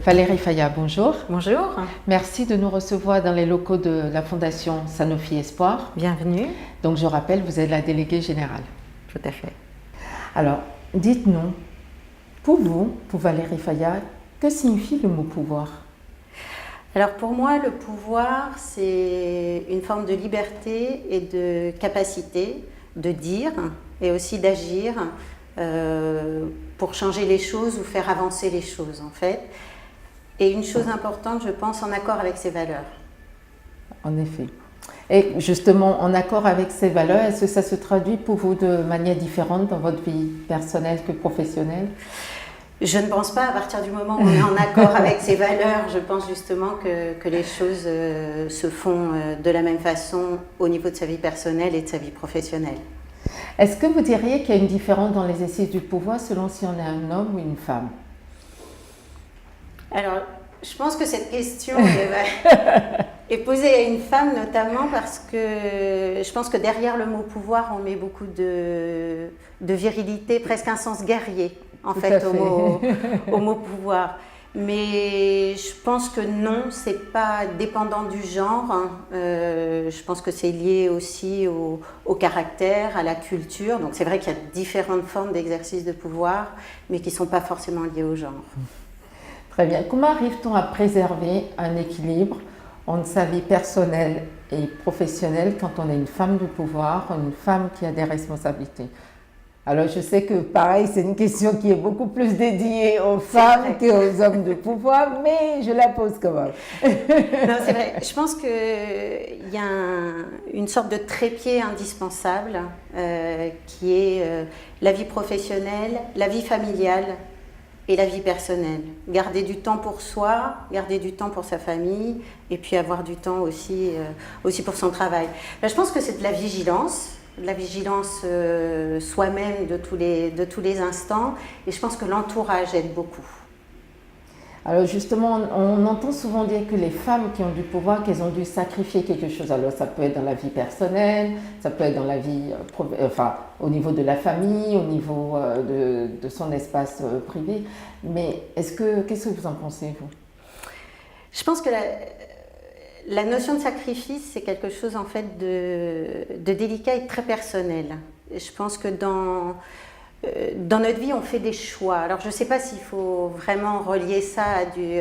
Valérie Fayat, bonjour. Bonjour. Merci de nous recevoir dans les locaux de la Fondation Sanofi Espoir. Bienvenue. Donc je rappelle, vous êtes la déléguée générale. Tout à fait. Alors, dites-nous, pour vous, pour Valérie Fayat, que signifie le mot pouvoir? Alors pour moi, le pouvoir, c'est une forme de liberté et de capacité de dire et aussi d'agir pour changer les choses ou faire avancer les choses en fait. Et une chose importante, je pense, en accord avec ses valeurs. En effet. Et justement, en accord avec ces valeurs, est-ce que ça se traduit pour vous de manière différente dans votre vie personnelle que professionnelle? Je ne pense pas, à partir du moment où on est en accord avec ses valeurs, je pense justement que les choses se font de la même façon au niveau de sa vie personnelle et de sa vie professionnelle. Est-ce que vous diriez qu'il y a une différence dans l'exercice du pouvoir selon si on est un homme ou une femme? Alors, je pense que cette question est posée à une femme notamment parce que je pense que derrière le mot pouvoir, on met beaucoup de virilité, presque un sens guerrier en fait au mot pouvoir. Mais je pense que non, c'est pas dépendant du genre. Je pense que c'est lié aussi au caractère, à la culture. Donc c'est vrai qu'il y a différentes formes d'exercice de pouvoir, mais qui ne sont pas forcément liées au genre. Très bien. Comment arrive-t-on à préserver un équilibre entre sa vie personnelle et professionnelle quand on est une femme de pouvoir, une femme qui a des responsabilités? Alors je sais que pareil, c'est une question qui est beaucoup plus dédiée aux femmes qu'aux hommes de pouvoir, mais je la pose quand même. Non, c'est vrai. Je pense qu'il y a une sorte de trépied indispensable qui est la vie professionnelle, la vie familiale et la vie personnelle. Garder du temps pour soi, garder du temps pour sa famille et puis avoir du temps aussi pour son travail. Là, je pense que c'est de la vigilance soi-même de tous les instants et je pense que l'entourage aide beaucoup. Alors justement, on entend souvent dire que les femmes qui ont du pouvoir, qu'elles ont dû sacrifier quelque chose. Alors ça peut être dans la vie personnelle, ça peut être dans la vie, au niveau de la famille, au niveau de son espace privé. Mais qu'est-ce que vous en pensez, vous? Je pense que la notion de sacrifice, c'est quelque chose en fait de délicat et très personnel. Et je pense que dans notre vie, on fait des choix. Alors, je ne sais pas s'il faut vraiment relier ça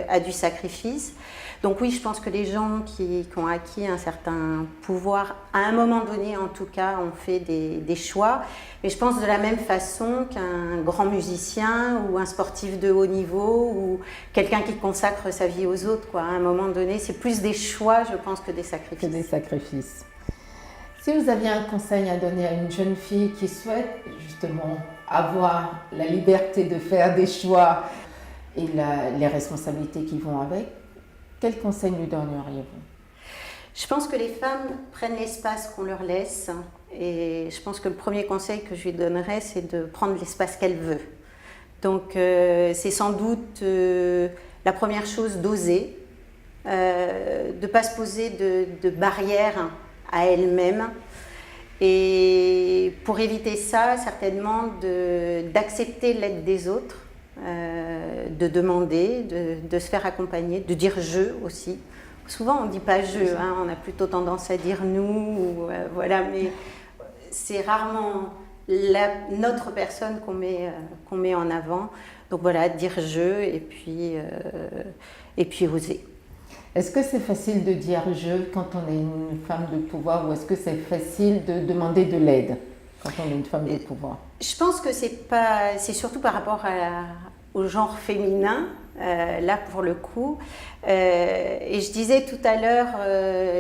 à du sacrifice. Donc oui, je pense que les gens qui ont acquis un certain pouvoir, à un moment donné en tout cas, ont fait des choix. Mais je pense de la même façon qu'un grand musicien ou un sportif de haut niveau ou quelqu'un qui consacre sa vie aux autres, quoi. À un moment donné, c'est plus des choix, je pense, que des sacrifices. Que des sacrifices. Si vous aviez un conseil à donner à une jeune fille qui souhaite justement avoir la liberté de faire des choix et les responsabilités qui vont avec, quel conseil lui donneriez-vous? Je pense que les femmes prennent l'espace qu'on leur laisse et je pense que le premier conseil que je lui donnerais, c'est de prendre l'espace qu'elle veut. Donc c'est sans doute la première chose d'oser, de ne pas se poser de barrières à elle-même. Et pour éviter ça, certainement d'accepter l'aide des autres, de demander, de se faire accompagner, de dire « je » aussi. Souvent on ne dit pas « je », hein, on a plutôt tendance à dire « nous », voilà, mais c'est rarement notre personne qu'on met en avant. Donc voilà, dire « je » et puis oser. Est-ce que c'est facile de dire « je » quand on est une femme de pouvoir ou est-ce que c'est facile de demander de l'aide quand on est une femme de pouvoir? Je pense que c'est surtout par rapport au genre féminin, là pour le coup. Et je disais tout à l'heure,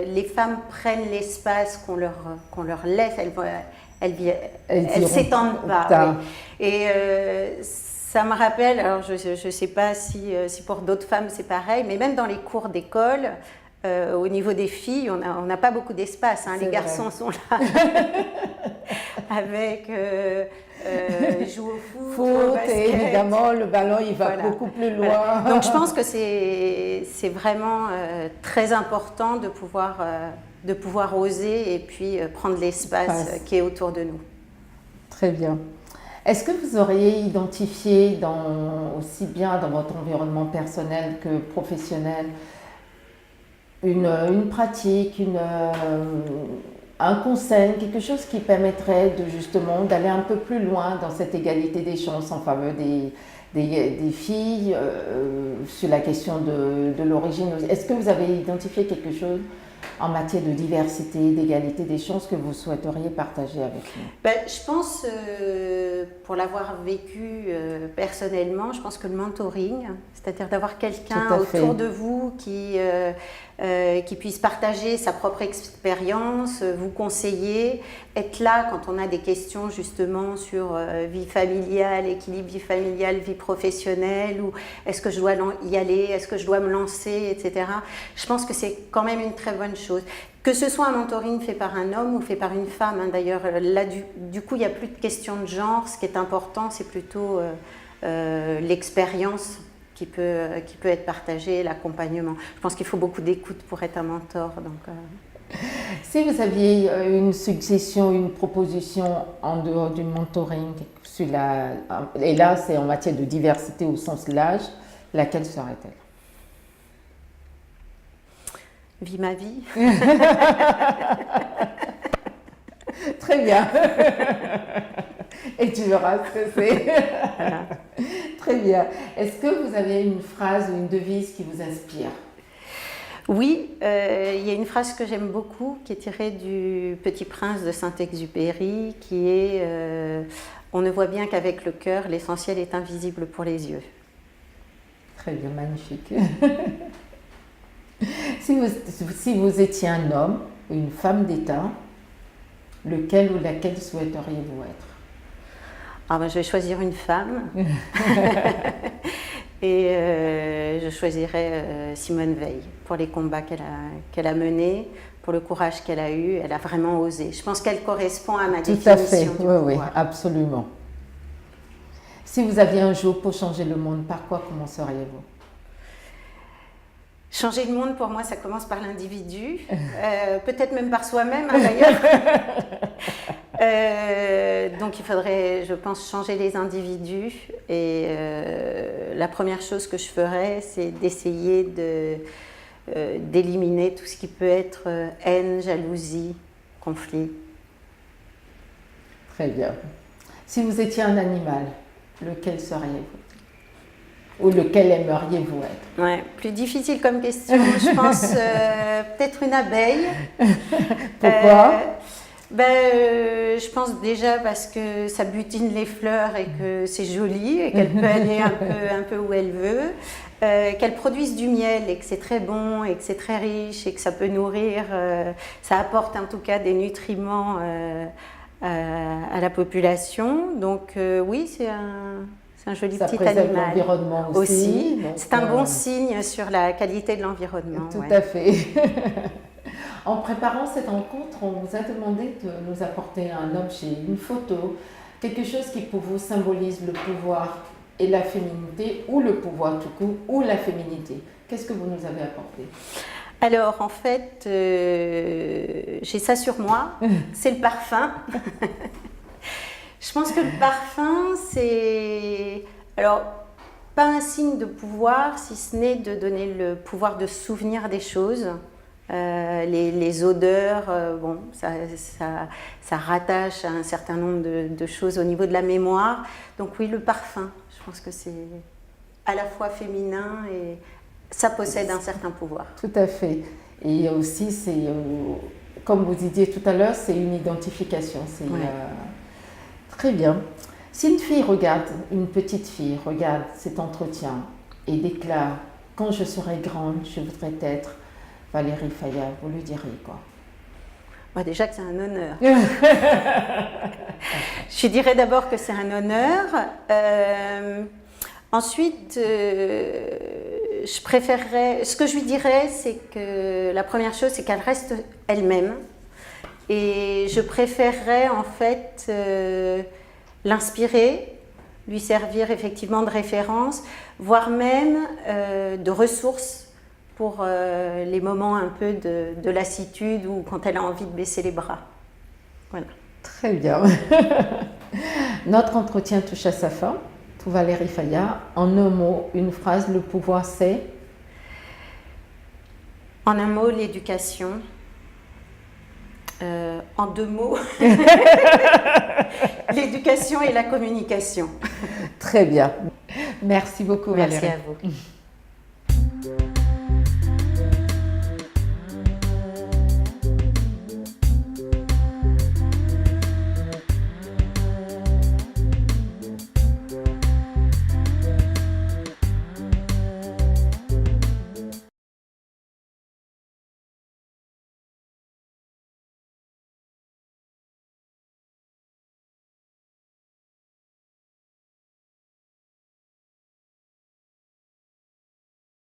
les femmes prennent l'espace qu'on leur laisse, elles ne s'étendent pas. Oui. Et ça me rappelle, alors je ne sais pas si pour d'autres femmes c'est pareil, mais même dans les cours d'école, au niveau des filles, on n'a pas beaucoup d'espace. Hein. Les garçons sont là avec jouent au foot, et évidemment le ballon il va beaucoup plus loin. Voilà. Donc je pense que c'est vraiment très important de pouvoir oser et puis prendre l'espace qui est autour de nous. Très bien. Est-ce que vous auriez identifié aussi bien dans votre environnement personnel que professionnel une pratique, un conseil, quelque chose qui permettrait de justement d'aller un peu plus loin dans cette égalité des chances en faveur des filles sur la question de l'origine? Est-ce que vous avez identifié quelque chose en matière de diversité, d'égalité des chances que vous souhaiteriez partager avec nous? Je pense, pour l'avoir vécu personnellement, je pense que le mentoring, c'est-à-dire d'avoir quelqu'un autour de vous qui puisse partager sa propre expérience, vous conseiller, être là quand on a des questions justement sur vie familiale, équilibre vie familiale, vie professionnelle, ou est-ce que je dois y aller, est-ce que je dois me lancer, etc. Je pense que c'est quand même une très bonne chose. Que ce soit un mentoring fait par un homme ou fait par une femme, hein, d'ailleurs, là, du coup, il n'y a plus de question de genre. Ce qui est important, c'est plutôt l'expérience qui peut être partagée, l'accompagnement. Je pense qu'il faut beaucoup d'écoute pour être un mentor. Donc, Si vous aviez une suggestion, une proposition en dehors du mentoring, et là, c'est en matière de diversité au sens de l'âge, laquelle serait-elle? Vis ma vie. Très bien. Et tu verras ce que c'est. Voilà. Très bien. Est-ce que vous avez une phrase ou une devise qui vous inspire? Oui, il y a une phrase que j'aime beaucoup qui est tirée du Petit Prince de Saint-Exupéry, qui est on ne voit bien qu'avec le cœur, l'essentiel est invisible pour les yeux. Très bien, magnifique. Si vous étiez un homme ou une femme d'État, lequel ou laquelle souhaiteriez-vous être? Je vais choisir une femme. Et je choisirais Simone Veil pour les combats qu'elle a menés, pour le courage qu'elle a eu. Elle a vraiment osé. Je pense qu'elle correspond à ma définition. Tout à fait, oui, absolument. Si vous aviez un jour pour changer le monde, par quoi commenceriez-vous? Changer le monde, pour moi, ça commence par l'individu, peut-être même par soi-même, hein, d'ailleurs. Donc il faudrait, je pense, changer les individus. Et la première chose que je ferais, c'est d'essayer d'éliminer tout ce qui peut être haine, jalousie, conflit. Très bien. Si vous étiez un animal, lequel seriez-vous? Ou lequel aimeriez-vous être? Ouais, plus difficile comme question. Je pense peut-être une abeille. Pourquoi? Je pense déjà parce que ça butine les fleurs et que c'est joli et qu'elle peut aller un peu où elle veut. Qu'elle produise du miel et que c'est très bon et que c'est très riche et que ça peut nourrir, ça apporte en tout cas des nutriments à la population. Donc oui, c'est un joli petit animal. L'environnement aussi. C'est un bon signe sur la qualité de l'environnement. Tout à fait. En préparant cette rencontre, on vous a demandé de nous apporter un objet, une photo, quelque chose qui pour vous symbolise le pouvoir et la féminité, ou le pouvoir tout court, ou la féminité. Qu'est-ce que vous nous avez apporté? Alors, en fait, j'ai ça sur moi, c'est le parfum. Je pense que le parfum, c'est... Alors, pas un signe de pouvoir, si ce n'est de donner le pouvoir de se souvenir des choses. Les odeurs, ça rattache à un certain nombre de choses au niveau de la mémoire. Donc oui, le parfum, je pense que c'est à la fois féminin et ça possède un certain pouvoir. Tout à fait. Et aussi, comme vous disiez tout à l'heure, c'est une identification. Très bien. Si une petite fille regarde cet entretien et déclare « Quand je serai grande, je voudrais être Valérie Fayard », vous lui direz quoi? Déjà que c'est un honneur. Je dirais d'abord que c'est un honneur. Ensuite, je préférerais... Ce que je lui dirais, c'est que la première chose, c'est qu'elle reste elle-même. Et je préférerais en fait l'inspirer, lui servir effectivement de référence, voire même de ressource pour les moments un peu de lassitude ou quand elle a envie de baisser les bras. Voilà. Très bien. Notre entretien touche à sa fin. Pour Valérie Fayard, en un mot, une phrase, le pouvoir c'est? En un mot, l'éducation. En deux mots, l'éducation et la communication. Très bien. Merci beaucoup Merci Valérie. à vous.